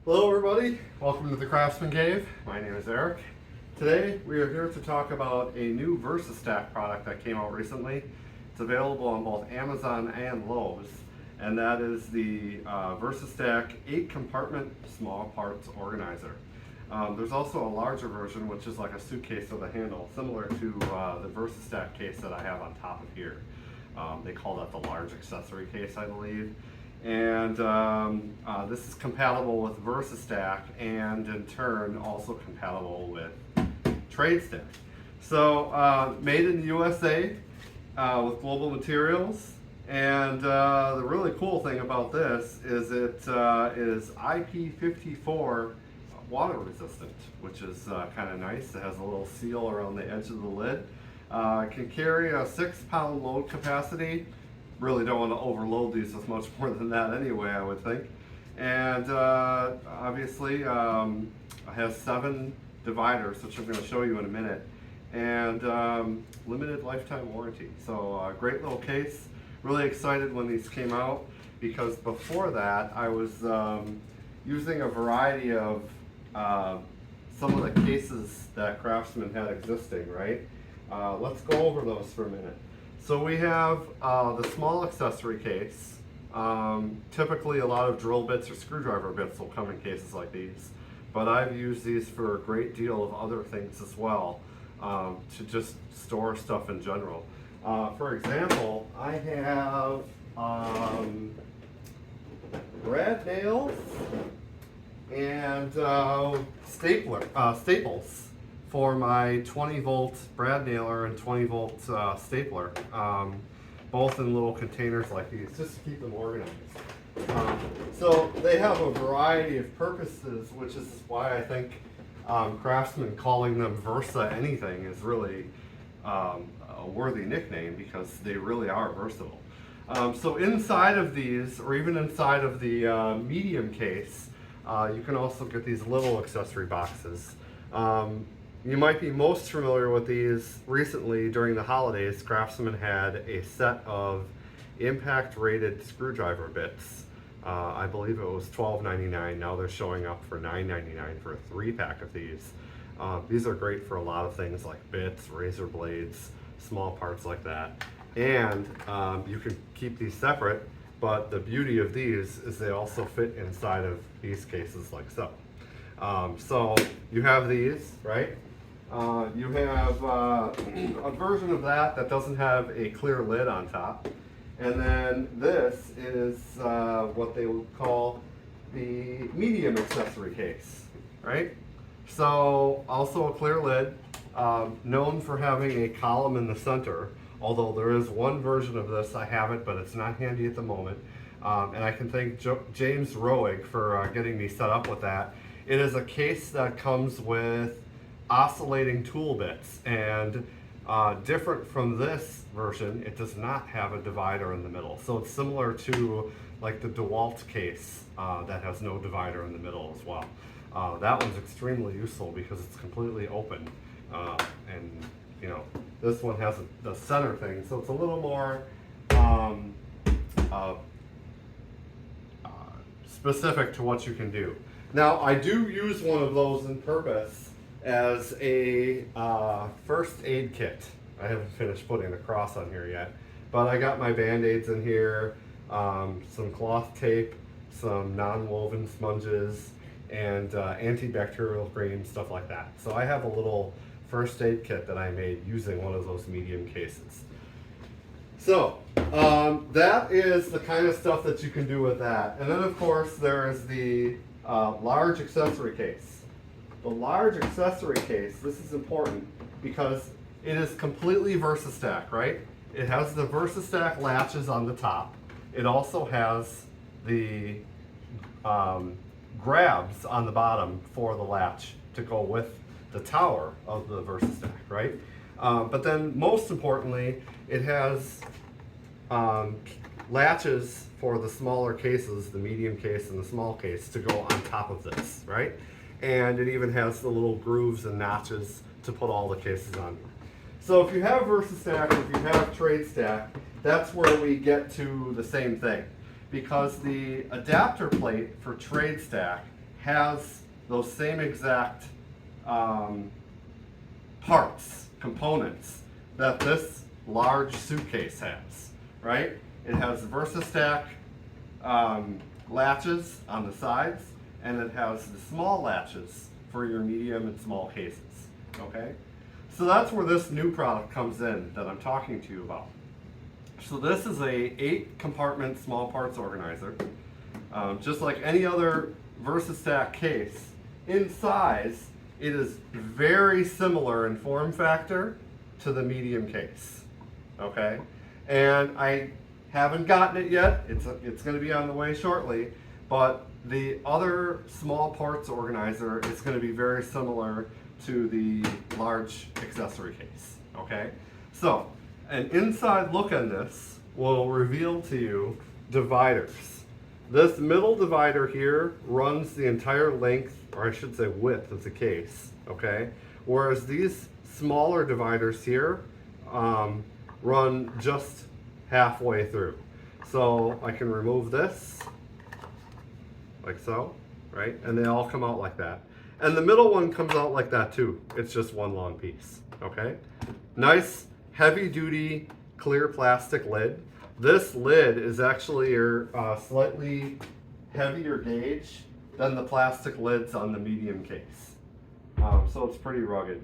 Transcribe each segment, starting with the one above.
Hello everybody, welcome to the Craftsman Cave. My name is Eric. Today we are here to talk about a new Versatrack product that came out recently. It's available on both Amazon and Lowe's, and that is the Versatrack 8-compartment small parts organizer. There's also a larger version which is like a suitcase with a handle, similar to the Versatrack case that I have on top of here. They call that the large accessory case, I believe. And this is compatible with Versatrack and in turn also compatible with TradeStack. So made in the USA with global materials, and the really cool thing about this is it is IP54 water resistant, which is kind of nice. It has a little seal around the edge of the lid. It can carry a 6-pound load capacity. Really don't want to overload these with much more than that anyway, I would think. And obviously it has 7 dividers, which I'm going to show you in a minute, and limited lifetime warranty. So great little case. Really excited when these came out, because before that I was using a variety of some of the cases that Craftsman had existing, right? Let's go over those for a minute. So we have the small accessory case. Typically a lot of drill bits or screwdriver bits will come in cases like these, but I've used these for a great deal of other things as well, to just store stuff in general. For example, I have brad nails and staples for my 20-volt brad nailer and 20-volt stapler, both in little containers like these, just to keep them organized. So they have a variety of purposes, which is why I think Craftsman calling them Versa anything is really a worthy nickname, because they really are versatile. So inside of these, or even inside of the medium case, you can also get these little accessory boxes. You might be most familiar with these. Recently, during the holidays, Craftsman had a set of impact rated screwdriver bits. I believe it was $12.99. Now they're showing up for $9.99 for a 3-pack of these. These are great for a lot of things like bits, razor blades, small parts like that. And you can keep these separate, but the beauty of these is they also fit inside of these cases like so. So you have these, right? You have a version of that doesn't have a clear lid on top. And then this is what they would call the medium accessory case, right? So also a clear lid, known for having a column in the center, although there is one version of this, I have it, but it's not handy at the moment. And I can thank James Roig for getting me set up with that. It is a case that comes with oscillating tool bits, and different from this version, it does not have a divider in the middle. So it's similar to like the DeWalt case that has no divider in the middle as well. That one's extremely useful because it's completely open, and you know, this one has the center thing, so it's a little more specific to what you can do. Now, I do use one of those in purpose as a first aid kit. I haven't finished putting the cross on here yet, but I got my Band-Aids in here, some cloth tape, some non-woven sponges, and antibacterial cream, stuff like that. So I have a little first aid kit that I made using one of those medium cases. So that is the kind of stuff that you can do with that. And then of course there is the large accessory case. The large accessory case, this is important because it is completely Versatrack, right? It has the Versatrack latches on the top. It also has the grabs on the bottom for the latch to go with the tower of the Versatrack, right? But then most importantly, it has latches for the smaller cases, the medium case and the small case, to go on top of this, right? And it even has the little grooves and notches to put all the cases on. So if you have Versatrack, if you have TradeStack, that's where we get to the same thing. Because the adapter plate for TradeStack has those same exact parts, components that this large suitcase has, right? It has Versatrack latches on the sides, and it has the small latches for your medium and small cases, okay? So that's where this new product comes in that I'm talking to you about. So this is a 8-compartment small parts organizer. Just like any other Versatrack case, in size, it is very similar in form factor to the medium case, okay? And I haven't gotten it yet. It's going to be on the way shortly, but the other small parts organizer is going to be very similar to the large accessory case, okay? So, an inside look on this will reveal to you dividers. This middle divider here runs the entire length, or I should say width of the case, okay? Whereas these smaller dividers here run just halfway through. So I can remove this, like so, right? And they all come out like that. And the middle one comes out like that too. It's just one long piece, okay? Nice, heavy-duty, clear plastic lid. This lid is actually your slightly heavier gauge than the plastic lids on the medium case. So it's pretty rugged.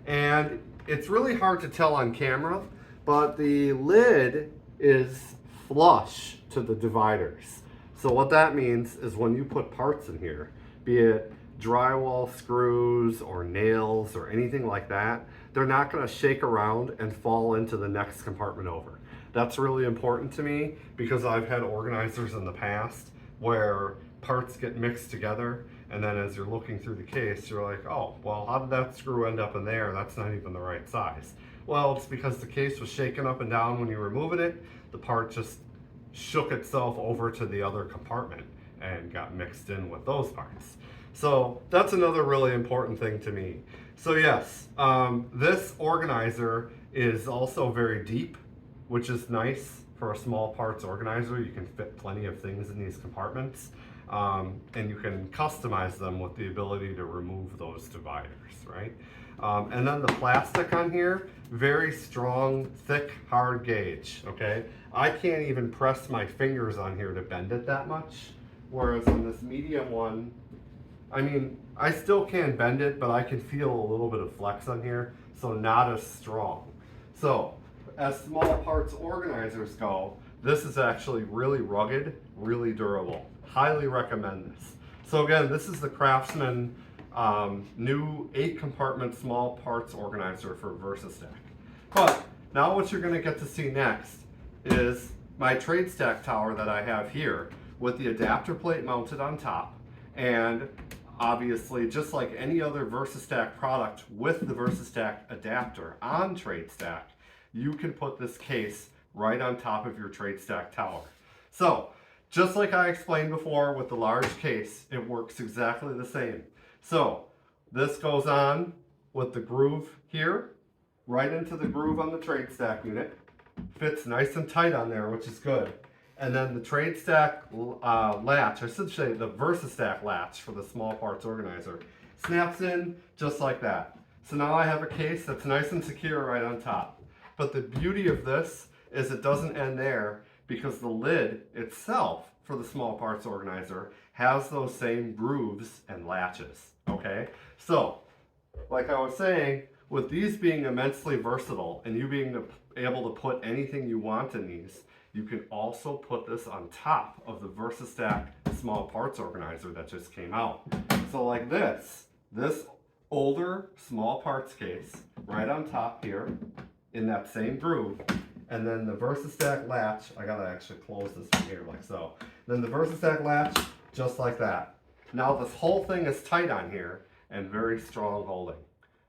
And it's really hard to tell on camera, but the lid is flush to the dividers. So what that means is when you put parts in here, be it drywall screws or nails or anything like that, they're not going to shake around and fall into the next compartment over. That's really important to me because I've had organizers in the past where parts get mixed together, and then as you're looking through the case, you're like, oh, well, how did that screw end up in there? That's not even the right size. Well, it's because the case was shaking up and down when you were moving it. The part just shook itself over to the other compartment and got mixed in with those parts. So that's another really important thing to me. So yes, this organizer is also very deep, which is nice for a small parts organizer. You can fit plenty of things in these compartments, and you can customize them with the ability to remove those dividers, right? And then the plastic on here, very strong, thick, hard gauge, okay? I can't even press my fingers on here to bend it that much, whereas on this medium one, I mean, I still can bend it, but I can feel a little bit of flex on here, so not as strong. So, as small parts organizers go, this is actually really rugged, really durable. Highly recommend this. So again, this is the Craftsman new 8-compartment small parts organizer for Versatrack. But now what you're going to get to see next is my trade stack tower that I have here with the adapter plate mounted on top, and obviously just like any other Versatrack product with the Versatrack adapter on trade stack, you can put this case right on top of your trade stack tower. So just like I explained before with the large case, it works exactly the same. So this goes on with the groove here, right into the groove on the trade stack unit. Fits nice and tight on there, which is good. And then the trade stack latch, I should say the Versatrack latch for the small parts organizer, snaps in just like that. So now I have a case that's nice and secure right on top. But the beauty of this is it doesn't end there, because the lid itself for the small parts organizer has those same grooves and latches, okay? So, like I was saying, with these being immensely versatile and you being able to put anything you want in these, you can also put this on top of the Versatrack small parts organizer that just came out. So like this older small parts case right on top here in that same groove, and then the Versatrack latch, I gotta actually close this one here like so. Then the Versatrack latch, just like that. Now this whole thing is tight on here and very strong holding.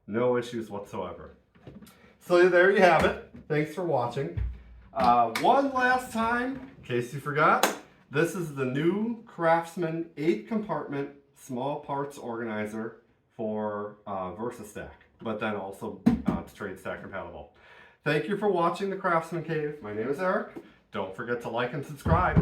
No issues whatsoever. So there you have it. Thanks for watching. One last time, in case you forgot, this is the new Craftsman 8-compartment small parts organizer for Versatrack, but then also it's trade stack compatible. Thank you for watching the Craftsman Cave. My name is Eric. Don't forget to like and subscribe.